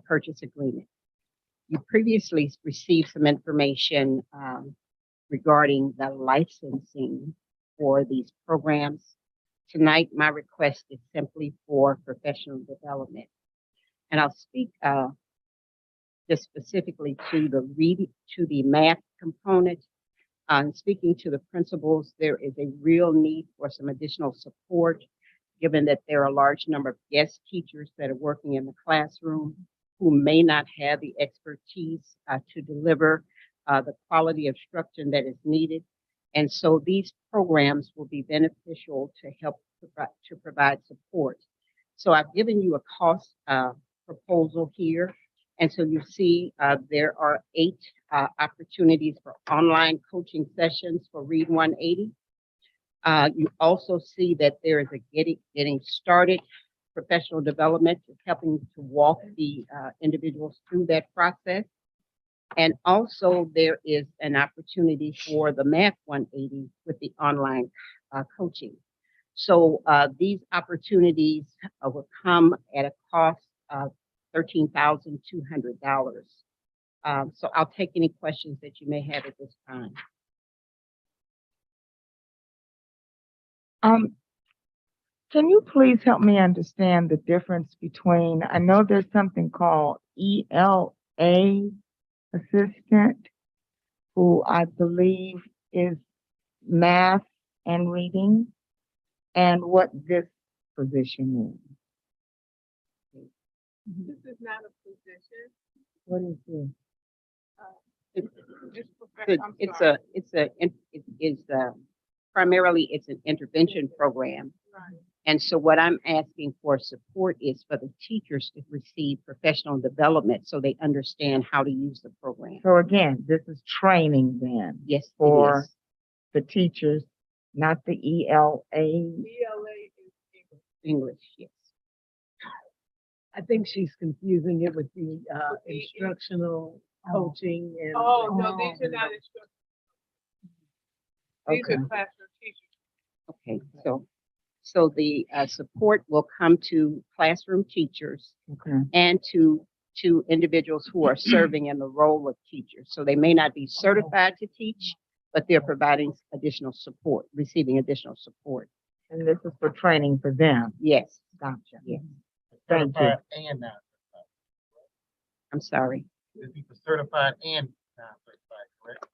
purchase agreement. You previously received some information regarding the licensing for these programs. Tonight, my request is simply for professional development. And I'll speak just specifically to the math component Speaking to the principals, there is a real need for some additional support, given that there are a large number of guest teachers that are working in the classroom who may not have the expertise to deliver the quality of instruction that is needed. And so these programs will be beneficial to help provide support. So I've given you a cost proposal here. And so you see there are 8 opportunities for online coaching sessions for Read 180. You also see that there is a getting started professional development, helping to walk the individuals through that process. And also there is an opportunity for the Math 180 with the online coaching. So these opportunities will come at a cost of $13,200. So I'll take any questions that you may have at this time. Can you please help me understand the difference between, I know there's something called ELA assistant, who I believe is math and reading, and what this position is. This is not a position. What is this? It's Primarily it's an intervention program. Right. And so what I'm asking for support is for the teachers to receive professional development so they understand how to use the program. So again, this is training then Yes, it for is. the teachers, not the ELA. ELA is English, yes. I think she's confusing it with the instructional coaching and. Oh, no, these are not instructors. These Okay. are classroom teachers. Okay, so the support will come to classroom teachers Okay. and to individuals who are serving in the role of teachers. So they may not be certified to teach, but they're providing additional support, receiving additional support. And this is for training for them. Yes, Gotcha. yes. Thank you. And not I'm sorry. it'd be for certified and non-certified, correct?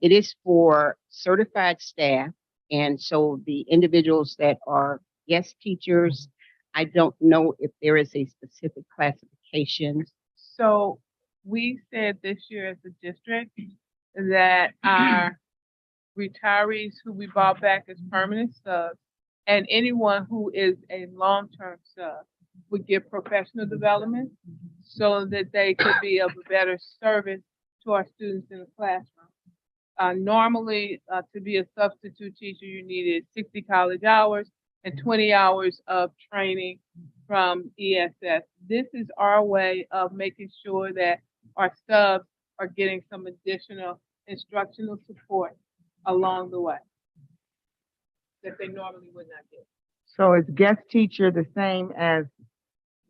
It is for certified staff. And so the individuals that are guest teachers, I don't know if there is a specific classification. So we said this year as a district that our retirees who we brought back as permanent subs and anyone who is a long-term sub would get professional development so that they could be of a better service to our students in the classroom. Normally, to be a substitute teacher, you needed 60 college hours and 20 hours of training from ESS. This is our way of making sure that our subs are getting some additional instructional support along the way that they normally would not get. So is guest teacher the same as,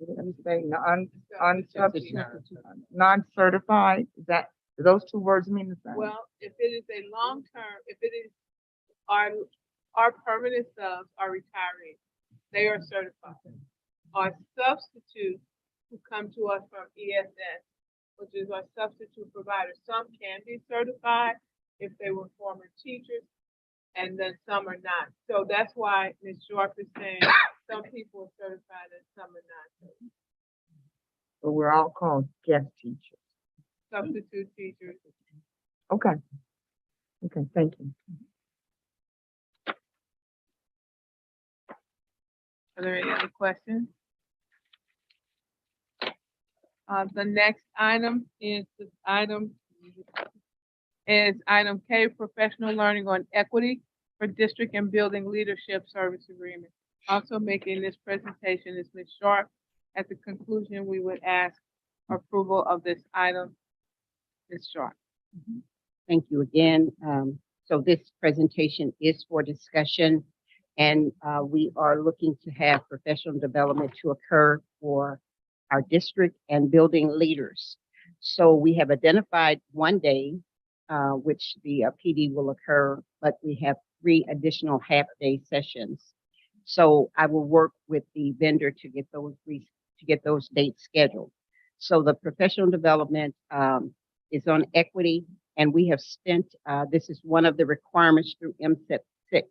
let me say, non-certified? Is that, do those two words mean the same? Well, if it is a long-term, if it is our permanent subs are retirees, they are certified. Our substitutes who come to us from ESS, which is our substitute provider, some can be certified if they were former teachers, and then some are not. So that's why Ms. Sharp is saying some people are certified and some are not. But we're all called guest teachers. Substitute teachers. Okay. Okay, thank you. Are there any other questions? The next item is item K, professional learning on equity for district and building leadership service agreement. Also making this presentation is Ms. Sharp. At the conclusion, we would ask approval of this item. Ms. Sharp. Thank you again. So this presentation is for discussion, and we are looking to have professional development to occur for our district and building leaders. So we have identified one day, which the PD will occur, but we have 3 additional half-day sessions. So I will work with the vendor to get those dates scheduled. So the professional development is on equity, And we have spent, this is one of the requirements through MSEP 6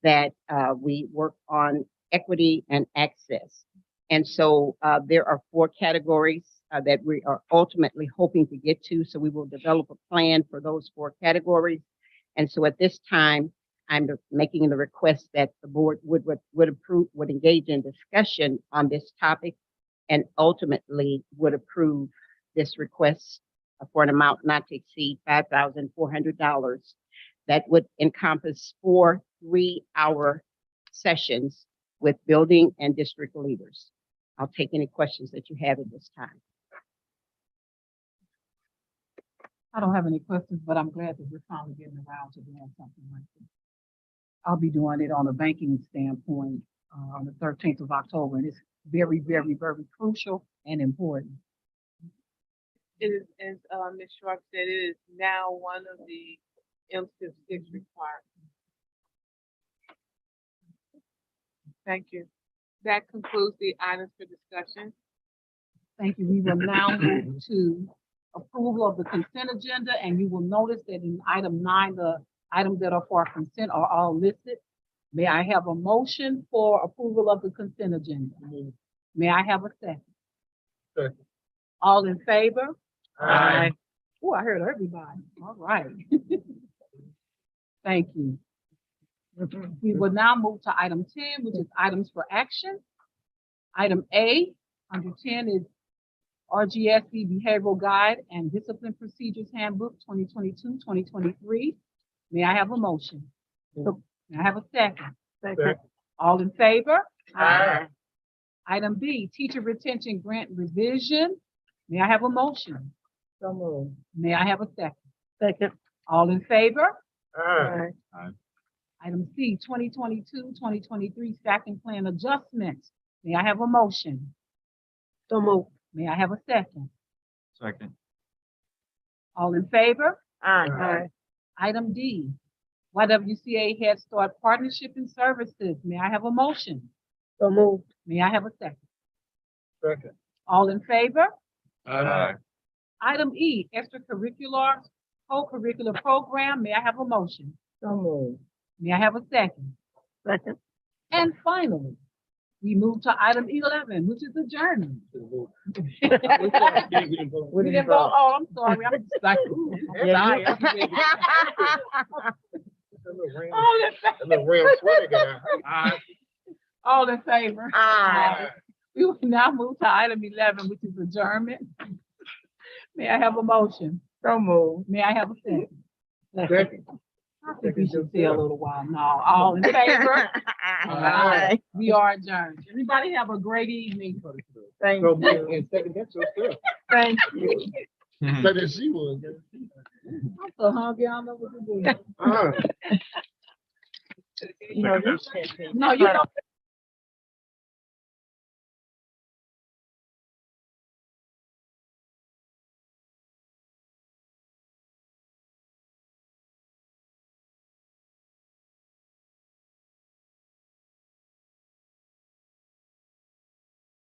that we work on equity and access. And so there are 4 categories that we are ultimately hoping to get to. So we will develop a plan for those 4 categories. And so at this time, I'm making the request that the board would engage in discussion on this topic and ultimately would approve this request for an amount not to exceed $5,400 that would encompass 4 3-hour sessions with building and district leaders. I'll take any questions that you have at this time. I don't have any questions, but I'm glad that we're finally getting around to doing something like this. I'll be doing it on a banking standpoint on the 13th of October, and it's very, very, very crucial and important. It is, as Ms. Sharp said, it is now one of the MSIP 6 requirements. Thank you. That concludes the items for discussion. Thank you. We will now move to approval of the consent agenda, and you will notice that in item 9, the items that are for consent are all listed. May I have a motion for approval of the consent agenda? May I have a second? Second. All in favor? Aye. Oh, I heard everybody. All right. Thank you. We will now move to item 10, which is items for action. Item A under 10 is RGSD Behavioral Guide and Discipline Procedures Handbook 2022-2023. May I have a motion? May I have a second? Second. All in favor? Aye. Item B, Teacher Retention Grant Revision. May I have a motion? So moved. May I have a second? Second. All in favor? Aye. Item C, 2022-2023 Staffing Plan Adjustment. May I have a motion? So moved. May I have a second? Second. All in favor? Aye. Item D, YWCA Head Start Partnership and Services. May I have a motion? So moved. May I have a second? Second. All in favor? Aye. Item E, Extracurricular Co-Curricular Program. May I have a motion? So moved. May I have a second? Second. And finally, we move to item 11, which is adjournment. We didn't vote. Oh, I'm sorry. I'm just like, ooh, I'm Yeah, tired. All in favor? Aye. We will now move to item 11, which is adjournment. May I have a motion? So moved. May I have a second? Second. I think we should stay a little while now. All in favor? Aye. We are adjourned. Everybody have a great evening. Thank So, you. and second, that's your stuff. Thank you. Let it see one. I'm so hungry, I don't know what to do. Ah. You know, you should be. No, you don't.